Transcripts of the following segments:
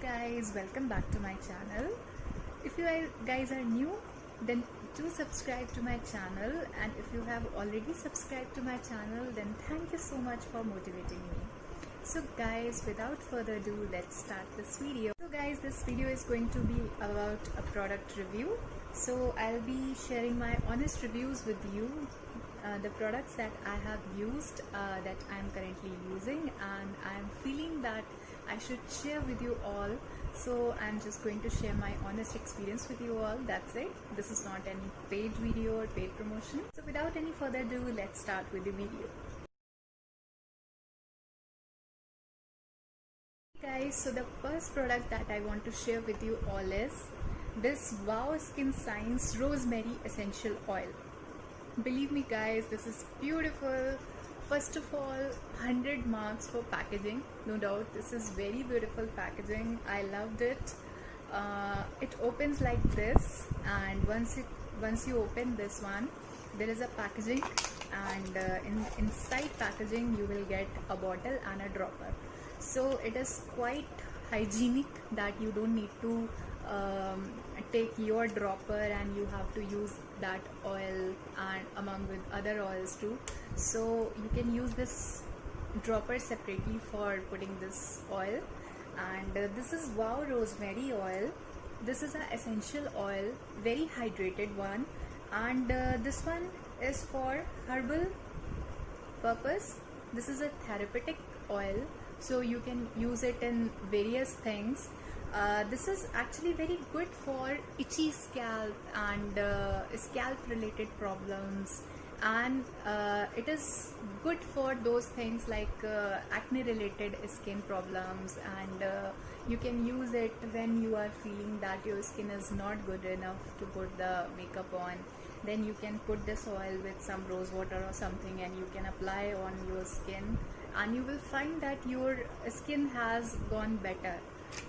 guys, welcome back to my channel. If you guys are new, then do subscribe to my channel, and if you have already subscribed to my channel, then thank you so much for motivating me. So guys, without further ado, let's start this video. So guys, this video is going to be about a product review. So I'll be sharing my honest reviews with you, the products that I have used, that I'm currently using, and I'm feeling that I should share with you all. So I'm just going to share my honest experience with you all. That's it. This is not any paid video or paid promotion. So without any further ado, let's start with the video. Guys, so the first product that I want to share with you all is this Wow Skin Science Rosemary Essential Oil. Believe me guys, this is beautiful. First of all, 100 marks for packaging, no doubt. This is very beautiful packaging. I loved it. It opens like this, and once you open this one, there is a packaging, and inside packaging you will get a bottle and a dropper. So it is quite hygienic that you don't need to take your dropper and you have to use that oil and among with other oils too. So you can use this dropper separately for putting this oil. And this is Wow Rosemary Oil. This is an essential oil, very hydrated one, and this one is for herbal purpose. This is a therapeutic oil, so you can use it in various things. This is actually very good for itchy scalp and scalp related problems, and it is good for those things like acne related skin problems, and you can use it when you are feeling that your skin is not good enough to put the makeup on. Then you can put this oil with some rose water or something, and you can apply on your skin, and you will find that your skin has gone better.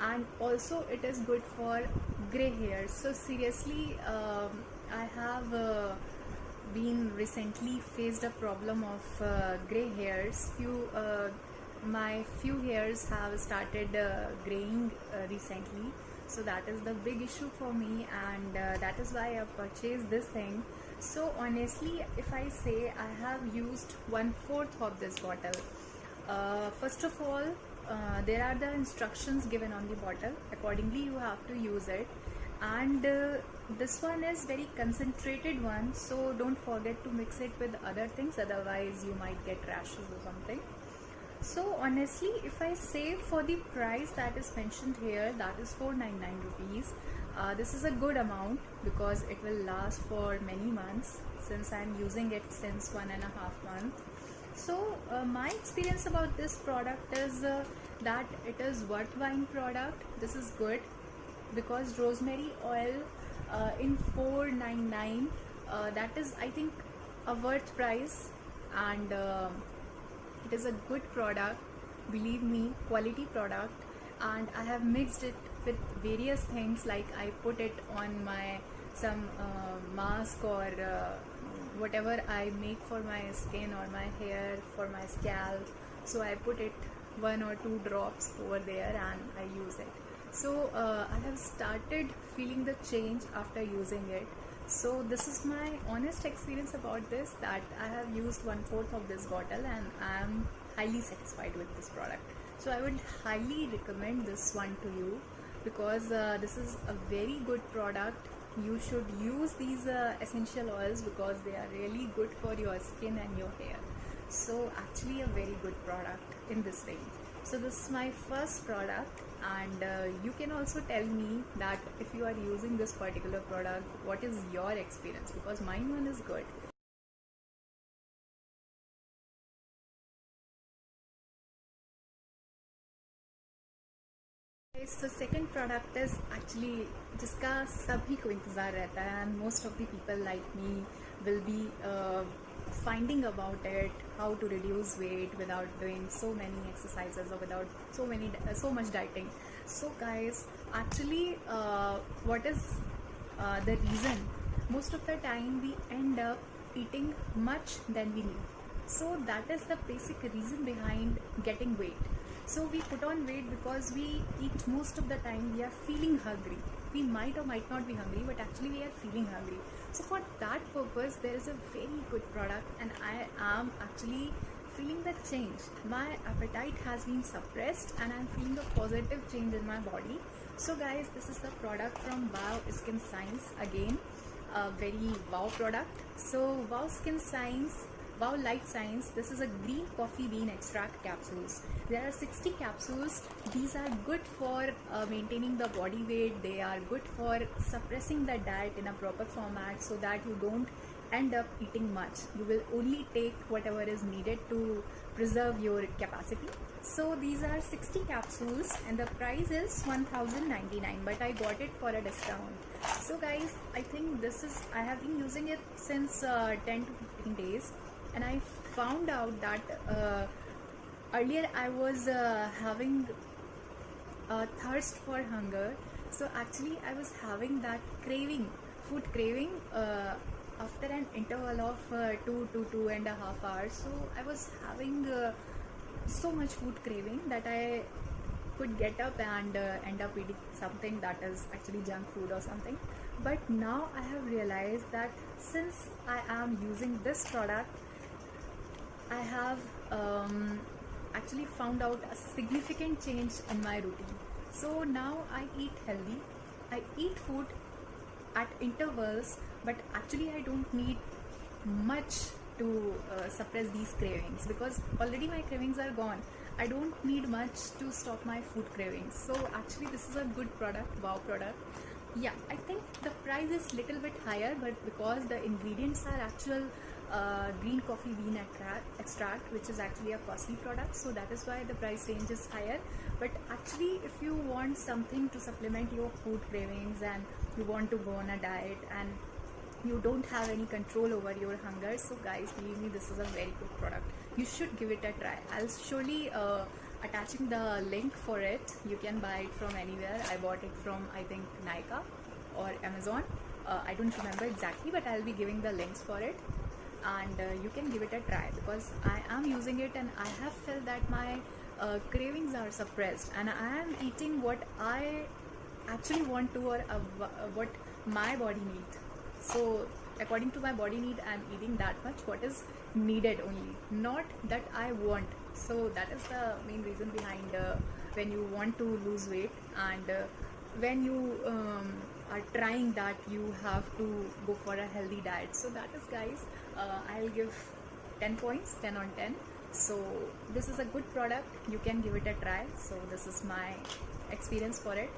And also it is good for gray hairs. So seriously, I have been recently faced a problem of gray hairs. My few hairs have started graying recently, so that is the big issue for me, and that is why I purchased this thing. So honestly, if I say, I have used 1/4 of this bottle. First of all, there are the instructions given on the bottle. Accordingly you have to use it, and this one is very concentrated one, so don't forget to mix it with other things, otherwise you might get rashes or something. So honestly, if I say for the price that is mentioned here, that is 499 rupees, this is a good amount because it will last for many months, since I am using it since 1.5 months. So my experience about this product is that it is worth buying product. This is good because rosemary oil in 499, that is I think a worth price, and it is a good product, believe me, quality product. And I have mixed it with various things, like I put it on my some mask or whatever I make for my skin or my hair, for my scalp. So I put it 1 or 2 drops over there and I use it. So I have started feeling the change after using it. So this is my honest experience about this, that I have used 1/4 of this bottle and I am highly satisfied with this product. So I would highly recommend this one to you, because this is a very good product. You should use these essential oils because they are really good for your skin and your hair. So actually a very good product in this range. So this is my first product, and you can also tell me that if you are using this particular product, what is your experience, because mine one is good. So second product is actually जिसका सभी को इंतज़ार रहता है, and most of the people like me will be finding about it, how to reduce weight without doing so many exercises or without so much dieting. So guys, actually what is the reason? Most of the time we end up eating much than we need. So that is the basic reason behind getting weight. So we put on weight because we eat most of the time, we are feeling hungry. We might or might not be hungry, but actually we are feeling hungry. So for that purpose, there is a very good product, and I am actually feeling the change. My appetite has been suppressed and I'm feeling a positive change in my body. So guys, this is the product from Wow Skin Science. Again, a very wow product. So Wow Skin Science, Wow Life Science, this is a green coffee bean extract capsules. There are 60 capsules. These are good for maintaining the body weight. They are good for suppressing the diet in a proper format so that you don't end up eating much. You will only take whatever is needed to preserve your capacity. So these are 60 capsules and the price is 1099, but I got it for a discount. So guys, I think this is, I have been using it since 10 to 15 days, and I found out that earlier I was having a thirst for hunger. So actually I was having that craving, food craving, after an interval of 2 to 2.5 hours. So I was having so much food craving that I could get up and end up eating something that is actually junk food or something. But now I have realized that since I am using this product, I have actually found out a significant change in my routine. So now I eat healthy, I eat food at intervals, but actually I don't need much to suppress these cravings, because already my cravings are gone. I don't need much to stop my food cravings. So actually this is a good product, wow product. Yeah, I think the price is little bit higher, but because the ingredients are actual green coffee bean extract, which is actually a costly product, so that is why the price range is higher. But actually if you want something to supplement your food cravings and you want to go on a diet and you don't have any control over your hunger, so guys, believe me, this is a very good product. You should give it a try. I'll surely attaching the link for it. You can buy it from anywhere. I bought it from, I think, Nykaa or Amazon. I don't remember exactly, but I'll be giving the links for it, and you can give it a try, because I am using it and I have felt that my cravings are suppressed and I am eating what I actually want to, or what my body needs. So according to my body need, I'm eating that much what is needed only, not that I want. So that is the main reason behind when you want to lose weight, and when you are trying that, you have to go for a healthy diet. So that is, guys, I'll give 10 points, 10 on 10. So this is a good product, you can give it a try. So this is my experience for it,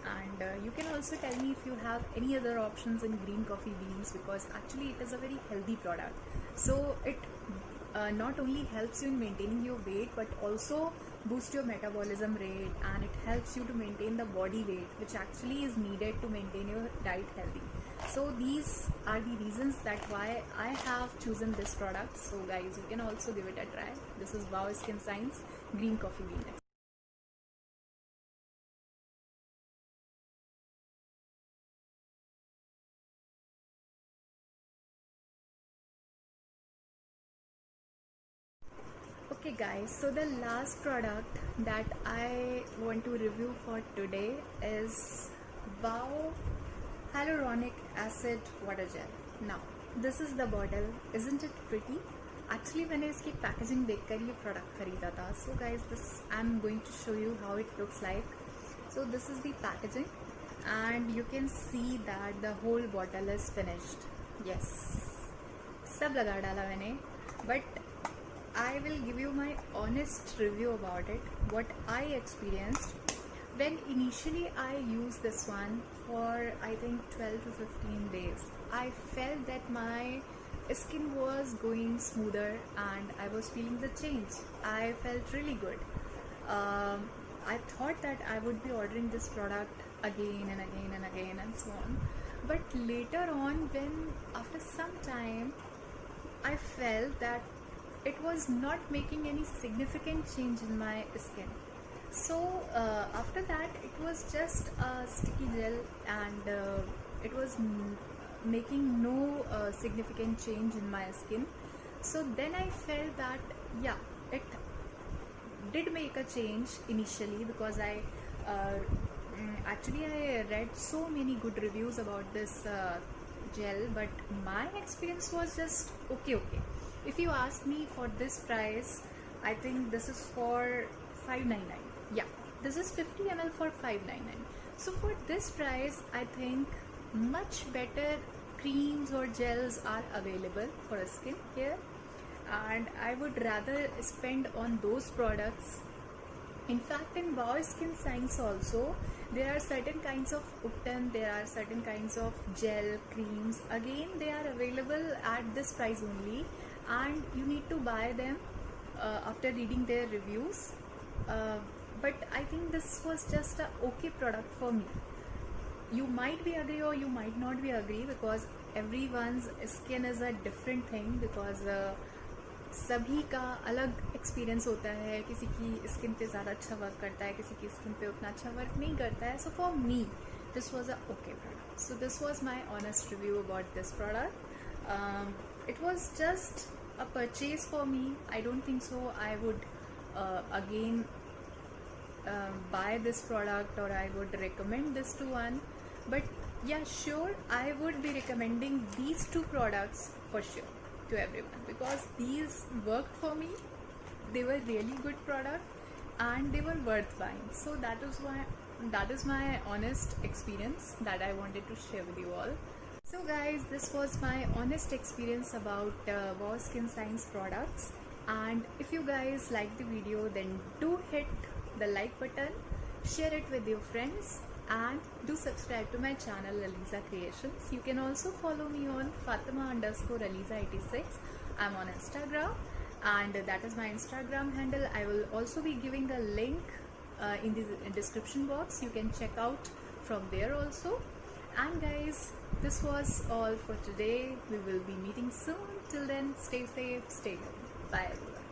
and you can also tell me if you have any other options in green coffee beans, because actually it is a very healthy product. So it not only helps you in maintaining your weight, but also boosts your metabolism rate, and it helps you to maintain the body weight, which actually is needed to maintain your diet healthy. So these are the reasons that why I have chosen this product. So guys, you can also give it a try. This is Wow Skin Science Green Coffee Bean. Okay guys, so the last product that I want to review for today is Wow Hyaluronic Acid Water Gel. Now this is the bottle. Isn't it pretty? Actually मैंने इसकी packaging देखकर ये product खरीदा था. So guys, this I'm going to show you how it looks like. So this is the packaging, and you can see that the whole bottle is finished. Yes, सब लगा डाला मैंने, but I will give you my honest review about it, what I experienced when initially I used this one for I think 12 to 15 days. I felt that my skin was going smoother and I was feeling the change. I felt really good. I thought that I would be ordering this product again and again and again and so on. But later on, when after some time, I felt that it was not making any significant change in my skin. So after that, it was just a sticky gel, and it was making no significant change in my skin. So then I felt that yeah, it did make a change initially, because actually I read so many good reviews about this gel, but my experience was just okay. If you ask me, for this price, I think this is for 599. Yeah, this is 50 ml for 599. So for this price, I think much better creams or gels are available for a skin care, and I would rather spend on those products. In fact, in Wow Skin Science also, there are certain kinds of Upton, there are certain kinds of gel creams. Again, they are available at this price only, and you need to buy them after reading their reviews. But I think this was just a okay product for me. You might be agree or you might not be agree, because everyone's skin is a different thing, because सभी का अलग experience होता है. किसी की skin पे ज़्यादा अच्छा वर्क करता है, किसी की स्किन पे उतना अच्छा वर्क नहीं करता है. So for me this was a okay product. So this was my honest review about this product. It was just a purchase for me. I don't think so I would again buy this product, or I would recommend this to one. But yeah, sure, I would be recommending these two products for sure to everyone, because these worked for me. They were really good product and they were worth buying. So that is my honest experience that I wanted to share with you all. So guys, this was my honest experience about Wow Skin Science products. And if you guys like the video, then do hit the like button, share it with your friends, and do subscribe to my channel Aliza Creations. You can also follow me on Fatima_Aliza86. I'm on Instagram, and that is my Instagram handle. I will also be giving a link in the description box. You can check out from there also. And guys, this was all for today. We will be meeting soon. Till then, stay safe, stay good. Bye everyone.